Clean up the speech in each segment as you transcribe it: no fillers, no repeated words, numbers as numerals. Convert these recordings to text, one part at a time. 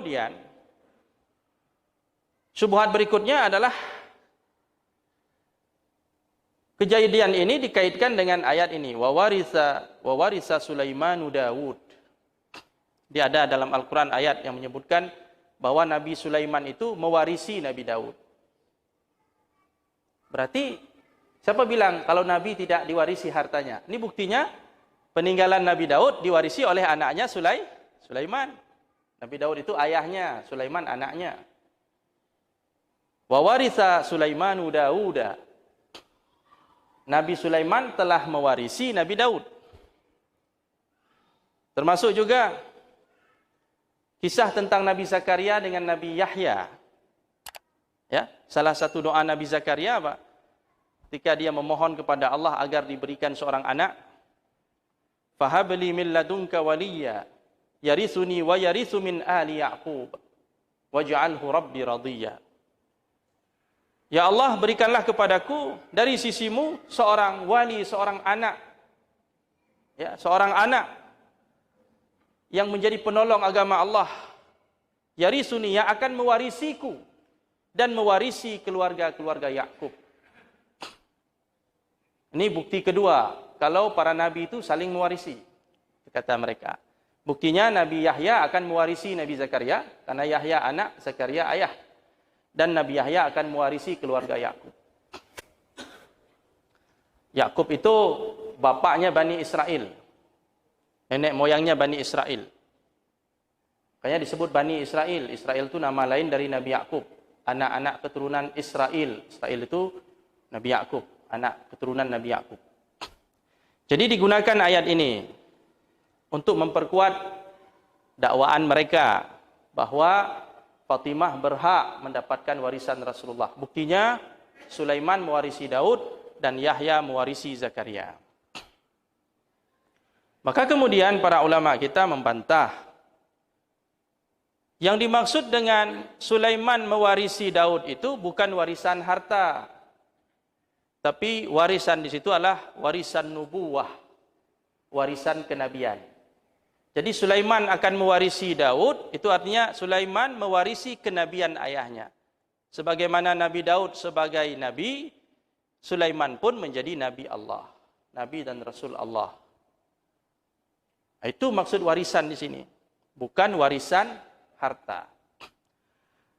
kemudian syubhat berikutnya adalah kejadian ini dikaitkan dengan ayat ini, wa warisa Sulaimanu Daud. Dia ada dalam Al-Qur'an ayat yang menyebutkan bahwa Nabi Sulaiman itu mewarisi Nabi Daud. Berarti siapa bilang kalau Nabi tidak diwarisi hartanya? Ini buktinya peninggalan Nabi Daud diwarisi oleh anaknya Sulaiman. Nabi Daud itu ayahnya, Sulaiman anaknya. Wa warisa Sulaimanu Dauda. Nabi Sulaiman telah mewarisi Nabi Daud. Termasuk juga kisah tentang Nabi Zakaria dengan Nabi Yahya. Ya, salah satu doa Nabi Zakaria apa? Ketika dia memohon kepada Allah agar diberikan seorang anak, fahabli min ladunka waliya yarisuni wa yarisu min ali Ya'qub waj'alhu rabbi radiyya. Ya Allah, berikanlah kepadaku dari sisimu seorang wali, seorang anak. Ya, seorang anak yang menjadi penolong agama Allah. Yarisuni, yang akan mewarisiku dan mewarisi keluarga-keluarga Yakub. Ini bukti kedua, kalau para nabi itu saling mewarisi, kata mereka. Buktinya Nabi Yahya akan mewarisi Nabi Zakaria, karena Yahya anak, Zakaria ayah. Dan Nabi Yahya akan mewarisi keluarga Yakub. Yakub itu bapaknya Bani Israel. Nenek moyangnya Bani Israel. Makanya disebut Bani Israel. Israel itu nama lain dari Nabi Yakub. Anak-anak keturunan Israel. Israel itu Nabi Yakub. Anak keturunan Nabi Yakub. Jadi digunakan ayat ini untuk memperkuat dakwaan mereka bahwa Fatimah berhak mendapatkan warisan Rasulullah. Buktinya Sulaiman mewarisi Daud dan Yahya mewarisi Zakaria. Maka kemudian para ulama kita membantah. Yang dimaksud dengan Sulaiman mewarisi Daud itu bukan warisan harta. Tapi warisan di situ adalah warisan nubuwah, warisan kenabian. Jadi Sulaiman akan mewarisi Daud, itu artinya Sulaiman mewarisi kenabian ayahnya. Sebagaimana Nabi Daud sebagai nabi, Sulaiman pun menjadi nabi Allah, nabi dan rasul Allah. Itu maksud warisan di sini, bukan warisan harta.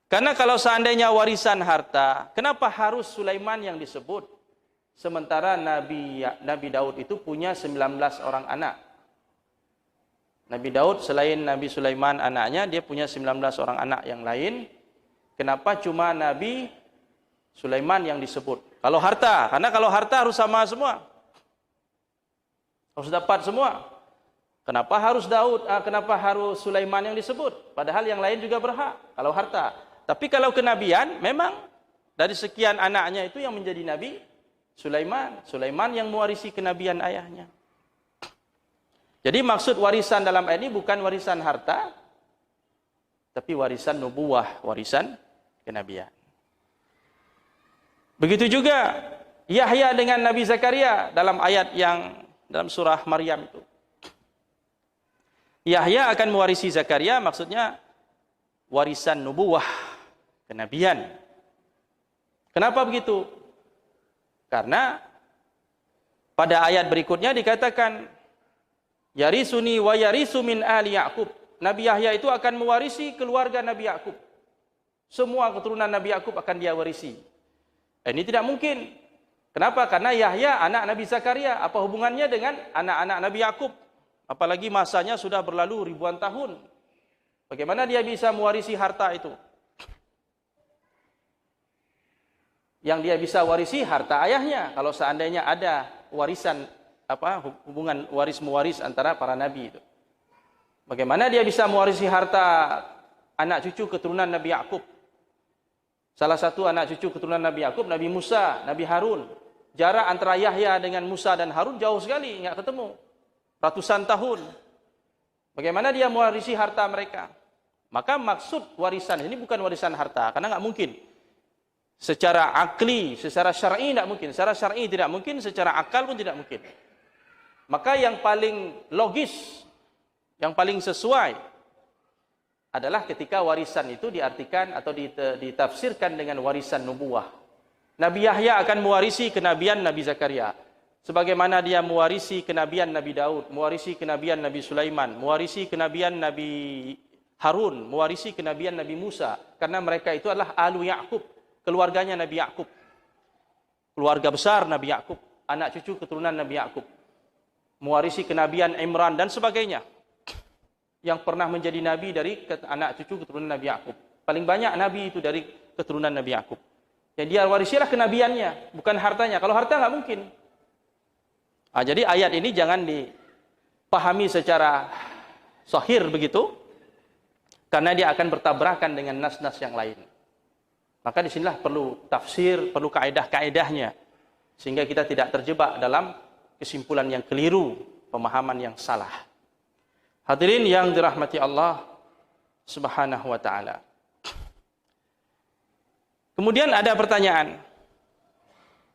Karena kalau seandainya warisan harta, kenapa harus Sulaiman yang disebut? Sementara Nabi Daud itu punya 19 orang anak. Nabi Daud selain Nabi Sulaiman anaknya, dia punya 19 orang anak yang lain. Kenapa cuma Nabi Sulaiman yang disebut? Kalau harta, karena kalau harta harus sama semua. Harus dapat semua. Kenapa harus kenapa harus Sulaiman yang disebut? Padahal yang lain juga berhak kalau harta. Tapi kalau kenabian, memang dari sekian anaknya itu yang menjadi nabi Sulaiman. Sulaiman yang mewarisi kenabian ayahnya. Jadi maksud warisan dalam ayat ini bukan warisan harta, tapi warisan nubuwah, warisan kenabian. Begitu juga Yahya dengan Nabi Zakaria dalam ayat yang dalam surah Maryam itu. Yahya akan mewarisi Zakaria, maksudnya warisan nubuwah, kenabian. Kenapa begitu? Karena pada ayat berikutnya dikatakan yarisuni wa yarisu min ali Ya'qub. Nabi Yahya itu akan mewarisi keluarga Nabi Ya'qub. Semua keturunan Nabi Ya'qub akan dia warisi. Ini tidak mungkin. Kenapa? Karena Yahya anak Nabi Zakaria. Apa hubungannya dengan anak-anak Nabi Ya'qub? Apalagi masanya sudah berlalu ribuan tahun. Bagaimana dia bisa mewarisi harta itu? Yang dia bisa warisi harta ayahnya. Kalau seandainya ada warisan hubungan waris-mewaris antara para nabi itu. Bagaimana dia bisa mewarisi harta anak cucu keturunan Nabi Ya'qub? Salah satu anak cucu keturunan Nabi Ya'qub, Nabi Musa, Nabi Harun. Jarak antara Yahya dengan Musa dan Harun jauh sekali, enggak ketemu. Ratusan tahun. Bagaimana dia mewarisi harta mereka? Maka maksud warisan ini bukan warisan harta, karena enggak mungkin. Secara akli, secara syar'i tidak mungkin. Secara syar'i tidak mungkin, secara akal pun tidak mungkin. Maka yang paling logis, yang paling sesuai, adalah ketika warisan itu diartikan atau ditafsirkan dengan warisan nubuwah. Nabi Yahya akan mewarisi kenabian Nabi Zakaria, sebagaimana dia mewarisi kenabian Nabi Daud, mewarisi kenabian Nabi Sulaiman, mewarisi kenabian Nabi Harun, mewarisi kenabian Nabi Musa, karena mereka itu adalah Alu Ya'qub, keluarganya Nabi Ya'qub, keluarga besar Nabi Ya'qub, anak cucu keturunan Nabi Ya'qub, mewarisi kenabian Imran dan sebagainya, yang pernah menjadi nabi dari anak cucu keturunan Nabi Ya'qub. Paling banyak nabi itu dari keturunan Nabi Ya'qub. Yang dia warisilah kenabiannya, bukan hartanya. Kalau harta nggak mungkin. Jadi ayat ini jangan dipahami secara sahih begitu, karena dia akan bertabrakan dengan nas-nas yang lain. Maka disinilah perlu tafsir, perlu kaedah-kaedahnya, sehingga kita tidak terjebak dalam kesimpulan yang keliru, pemahaman yang salah. Hadirin yang dirahmati Allah Subhanahu wa taala. Kemudian ada pertanyaan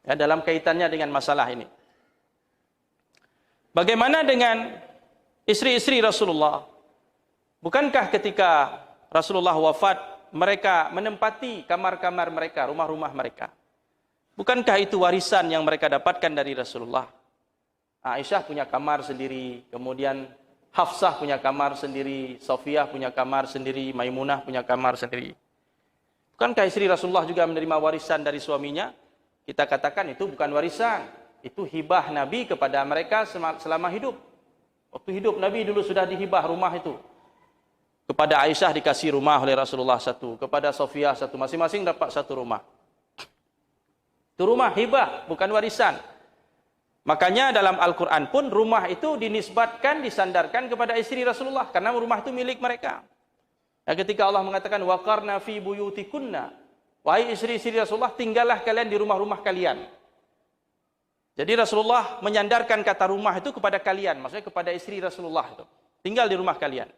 ya, dalam kaitannya dengan masalah ini. Bagaimana dengan istri-istri Rasulullah? Bukankah ketika Rasulullah wafat, mereka menempati kamar-kamar mereka, rumah-rumah mereka? Bukankah itu warisan yang mereka dapatkan dari Rasulullah? Aisyah punya kamar sendiri, kemudian Hafsah punya kamar sendiri, Sofiyah punya kamar sendiri, Maimunah punya kamar sendiri. Bukankah istri Rasulullah juga menerima warisan dari suaminya? Kita katakan itu bukan warisan, itu hibah Nabi kepada mereka selama hidup. Waktu hidup Nabi dulu sudah dihibah rumah itu. Kepada Aisyah dikasih rumah oleh Rasulullah satu, kepada Sofiyah satu, masing-masing dapat satu rumah. Itu rumah hibah, bukan warisan. Makanya dalam Al-Quran pun rumah itu dinisbatkan, disandarkan kepada istri Rasulullah, karena rumah itu milik mereka. Dan ketika Allah mengatakan waqarna fi buyutikunna, wahai istri-istri Rasulullah, tinggallah kalian di rumah-rumah kalian. Jadi Rasulullah menyandarkan kata rumah itu kepada kalian, maksudnya kepada istri Rasulullah itu. Tinggal di rumah kalian.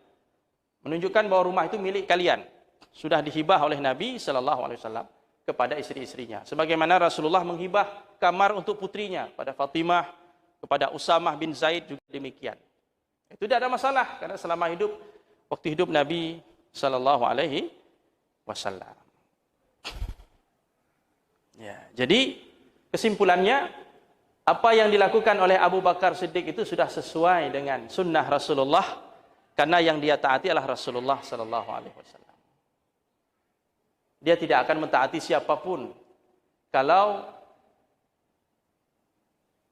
Menunjukkan bahwa rumah itu milik kalian. Sudah dihibah oleh Nabi sallallahu alaihi wasallam kepada istri-istrinya. Sebagaimana Rasulullah menghibah kamar untuk putrinya, pada Fatimah, kepada Usamah bin Zaid juga demikian. Itu tidak ada masalah, karena selama hidup, waktu hidup Nabi sallallahu alaihi wasallam. Ya, jadi kesimpulannya, apa yang dilakukan oleh Abu Bakar Siddiq itu sudah sesuai dengan sunnah Rasulullah, karena yang dia taati adalah Rasulullah sallallahu alaihi wasallam. Dia tidak akan mentaati siapapun kalau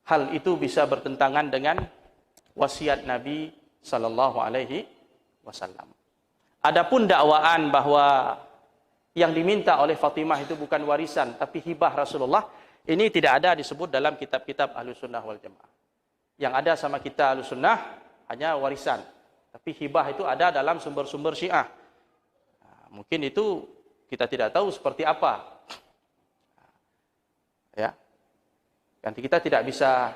hal itu bisa bertentangan dengan wasiat Nabi sallallahu alaihi wasallam. Adapun dakwaan bahwa yang diminta oleh Fatimah itu bukan warisan tapi hibah Rasulullah, ini tidak ada disebut dalam kitab-kitab Ahlussunnah wal Jamaah. Yang ada sama kita Ahlussunnah hanya warisan, tapi hibah itu ada dalam sumber-sumber Syiah. Mungkin itu kita tidak tahu seperti apa. Ya. Nanti kita tidak bisa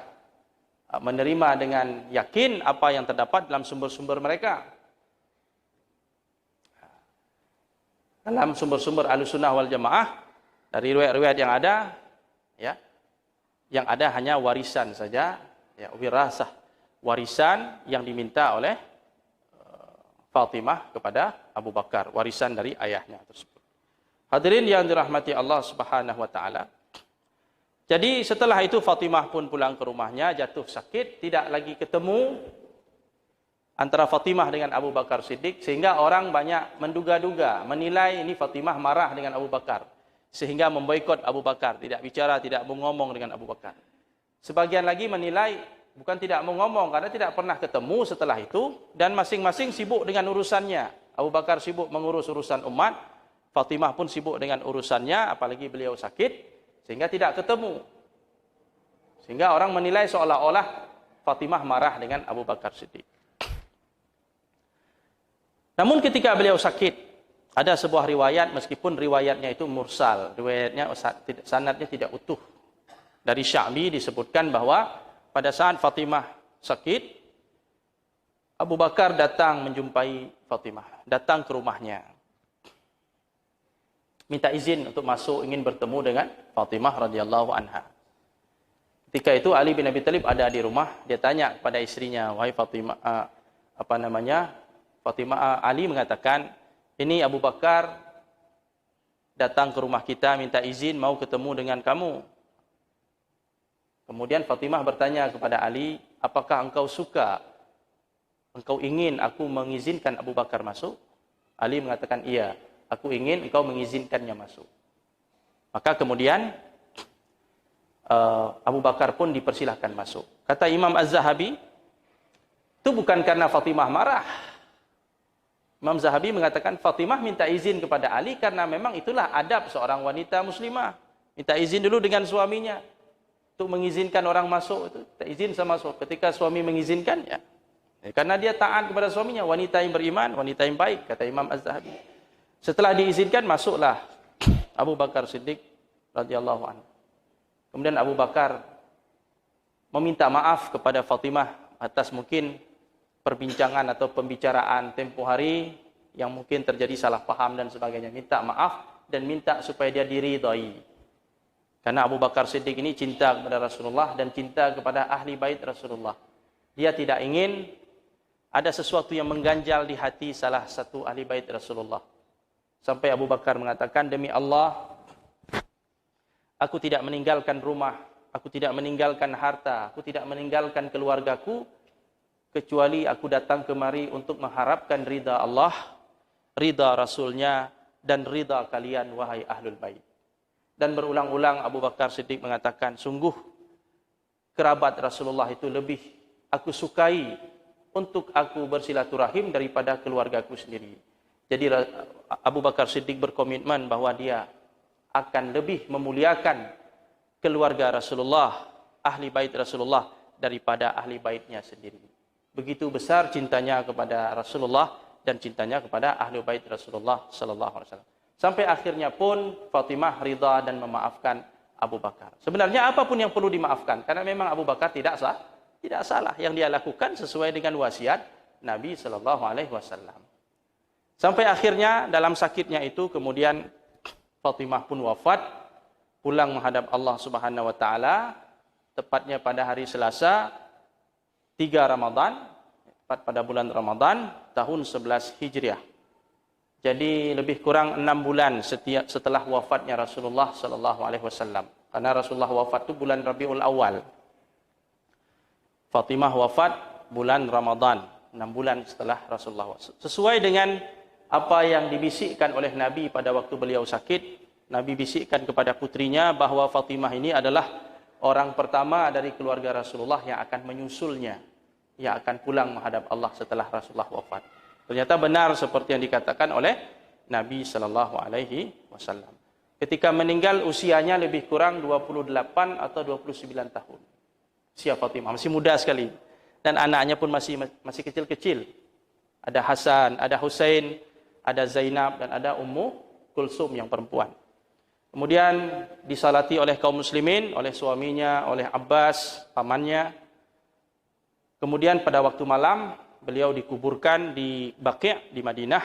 menerima dengan yakin apa yang terdapat dalam sumber-sumber mereka. Dalam sumber-sumber Ahlussunnah wal Jamaah, dari riwayat-riwayat yang ada, ya, yang ada hanya warisan saja, ya, wirasah, warisan yang diminta oleh Fatimah kepada Abu Bakar, warisan dari ayahnya tersebut. Hadirin yang dirahmati Allah Subhanahu wa taala. Jadi setelah itu Fatimah pun pulang ke rumahnya, jatuh sakit, tidak lagi ketemu antara Fatimah dengan Abu Bakar Siddiq, sehingga orang banyak menduga-duga, menilai ini Fatimah marah dengan Abu Bakar, sehingga memboikot Abu Bakar, tidak bicara, tidak mau ngomong dengan Abu Bakar. Sebagian lagi menilai bukan tidak mau ngomong, karena tidak pernah ketemu setelah itu, dan masing-masing sibuk dengan urusannya. Abu Bakar sibuk mengurus urusan umat, Fatimah pun sibuk dengan urusannya, apalagi beliau sakit, sehingga tidak ketemu. Sehingga orang menilai seolah-olah Fatimah marah dengan Abu Bakar Siddiq. Namun ketika beliau sakit, ada sebuah riwayat, meskipun riwayatnya itu mursal, riwayatnya sanadnya tidak utuh. Dari Sya'bi disebutkan bahwa pada saat Fatimah sakit, Abu Bakar datang menjumpai Fatimah, datang ke rumahnya. Minta izin untuk masuk, ingin bertemu dengan Fatimah radhiyallahu anha. Ketika itu Ali bin Abi Thalib ada di rumah, dia tanya kepada istrinya, wahai Fatimah, Fatimah, Ali mengatakan, ini Abu Bakar datang ke rumah kita minta izin mau ketemu dengan kamu. Kemudian Fatimah bertanya kepada Ali, apakah engkau suka, engkau ingin aku mengizinkan Abu Bakar masuk? Ali mengatakan, iya, aku ingin engkau mengizinkannya masuk. Maka kemudian Abu Bakar pun dipersilahkan masuk. Kata Imam Az-Zahabi, itu bukan karena Fatimah marah. Imam Zahabi mengatakan Fatimah minta izin kepada Ali karena memang itulah adab seorang wanita muslimah. Minta izin dulu dengan suaminya untuk mengizinkan orang masuk. Itu minta izin sama suami. Ketika suami mengizinkan, ya. Karena dia taat kepada suaminya, wanita yang beriman, wanita yang baik, kata Imam Az-Zahabi. Setelah diizinkan, masuklah Abu Bakar Siddiq radhiyallahu anhu. Kemudian Abu Bakar meminta maaf kepada Fatimah atas mungkin perbincangan atau pembicaraan tempoh hari yang mungkin terjadi salah paham dan sebagainya. Minta maaf dan minta supaya dia diridai. Karena Abu Bakar Siddiq ini cinta kepada Rasulullah dan cinta kepada ahli bait Rasulullah. Dia tidak ingin ada sesuatu yang mengganjal di hati salah satu ahli bait Rasulullah. Sampai Abu Bakar mengatakan, demi Allah, aku tidak meninggalkan rumah, aku tidak meninggalkan harta, aku tidak meninggalkan keluargaku, kecuali aku datang kemari untuk mengharapkan ridha Allah, ridha Rasulnya, dan ridha kalian, wahai ahlul bait. Dan berulang-ulang Abu Bakar Siddiq mengatakan, sungguh kerabat Rasulullah itu lebih aku sukai untuk aku bersilaturahim daripada keluargaku sendiri. Jadi Abu Bakar Siddiq berkomitmen bahwa dia akan lebih memuliakan keluarga Rasulullah, ahli bait Rasulullah daripada ahli baitnya sendiri. Begitu besar cintanya kepada Rasulullah dan cintanya kepada ahli bait Rasulullah sallallahu alaihi wasallam. Sampai akhirnya pun Fatimah ridha dan memaafkan Abu Bakar. Sebenarnya apapun yang perlu dimaafkan karena memang Abu Bakar tidak salah yang dia lakukan sesuai dengan wasiat Nabi sallallahu alaihi wasallam. Sampai akhirnya dalam sakitnya itu kemudian Fatimah pun wafat, pulang menghadap Allah Subhanahu wa taala, tepatnya pada hari Selasa 3 Ramadan, tepat pada bulan Ramadan tahun 11 Hijriah. Jadi lebih kurang 6 bulan setelah wafatnya Rasulullah sallallahu alaihi wasallam. Karena Rasulullah wafat itu bulan Rabiul Awal. Fatimah wafat bulan Ramadan, 6 bulan setelah Rasulullah wafat. Sesuai dengan apa yang dibisikkan oleh Nabi pada waktu beliau sakit, Nabi bisikkan kepada putrinya bahwa Fatimah ini adalah orang pertama dari keluarga Rasulullah yang akan menyusulnya, yang akan pulang menghadap Allah setelah Rasulullah wafat. Ternyata benar seperti yang dikatakan oleh Nabi sallallahu alaihi wasallam. Ketika meninggal usianya lebih kurang 28 atau 29 tahun. Usia Fatimah masih muda sekali dan anaknya pun masih kecil-kecil. Ada Hasan, ada Husain, ada Zainab dan ada Ummu Kulsum yang perempuan. Kemudian disalati oleh kaum muslimin, oleh suaminya, oleh Abbas, pamannya. Kemudian pada waktu malam beliau dikuburkan di Baqi' di Madinah,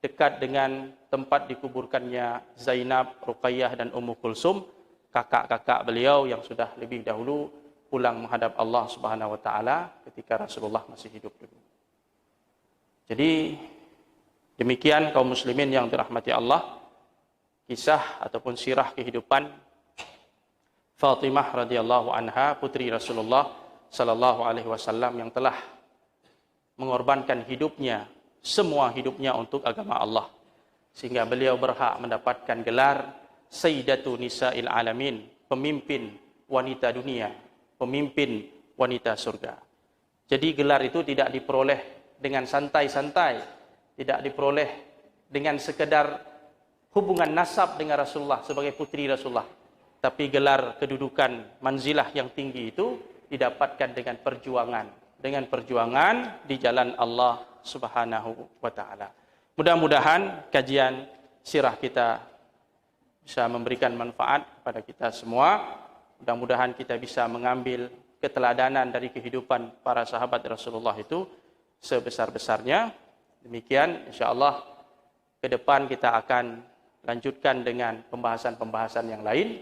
dekat dengan tempat dikuburkannya Zainab, Ruqayyah dan Ummu Kulsum, kakak-kakak beliau yang sudah lebih dahulu pulang menghadap Allah Subhanahu wa taala ketika Rasulullah masih hidup dulu. Jadi demikian kaum muslimin yang dirahmati Allah, kisah ataupun sirah kehidupan Fatimah radhiyallahu anha, putri Rasulullah sallallahu alaihi wasallam yang telah mengorbankan hidupnya, semua hidupnya untuk agama Allah, sehingga beliau berhak mendapatkan gelar Sayyidatu Nisa'il Alamin, pemimpin wanita dunia, pemimpin wanita surga. Jadi gelar itu tidak diperoleh dengan santai-santai, tidak diperoleh dengan sekedar hubungan nasab dengan Rasulullah sebagai putri Rasulullah. Tapi gelar kedudukan manzilah yang tinggi itu didapatkan dengan perjuangan. Dengan perjuangan di jalan Allah Subhanahu wa ta'ala. Mudah-mudahan kajian sirah kita bisa memberikan manfaat kepada kita semua. Mudah-mudahan kita bisa mengambil keteladanan dari kehidupan para sahabat Rasulullah itu sebesar-besarnya. Demikian, insyaAllah ke depan kita akan lanjutkan dengan pembahasan-pembahasan yang lain.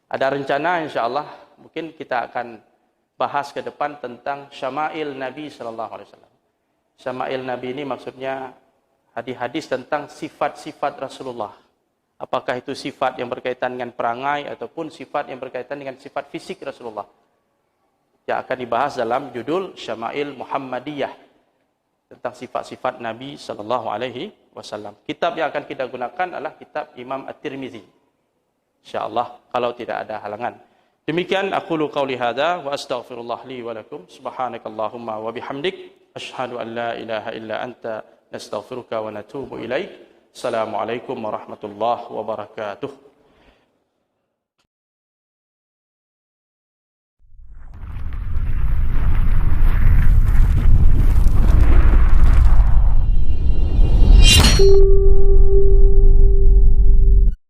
Ada rencana insyaAllah mungkin kita akan bahas ke depan tentang Syama'il Nabi sallallahu alaihi wasallam. Syama'il Nabi ini maksudnya hadis-hadis tentang sifat-sifat Rasulullah. Apakah itu sifat yang berkaitan dengan perangai ataupun sifat yang berkaitan dengan sifat fisik Rasulullah. Yang akan dibahas dalam judul Syama'il Muhammadiyah tentang sifat-sifat Nabi sallallahu alaihi wasallam. Kitab yang akan kita gunakan adalah kitab Imam At-Tirmizi. Insyaallah kalau tidak ada halangan. Demikian aqulu qauli hadza wa astaghfirullah li wa lakum. Subhanakallahumma wa bihamdik asyhadu an la ilaha illa anta nastaghfiruka wa natubu ilaik. Assalamualaikum warahmatullahi wabarakatuh.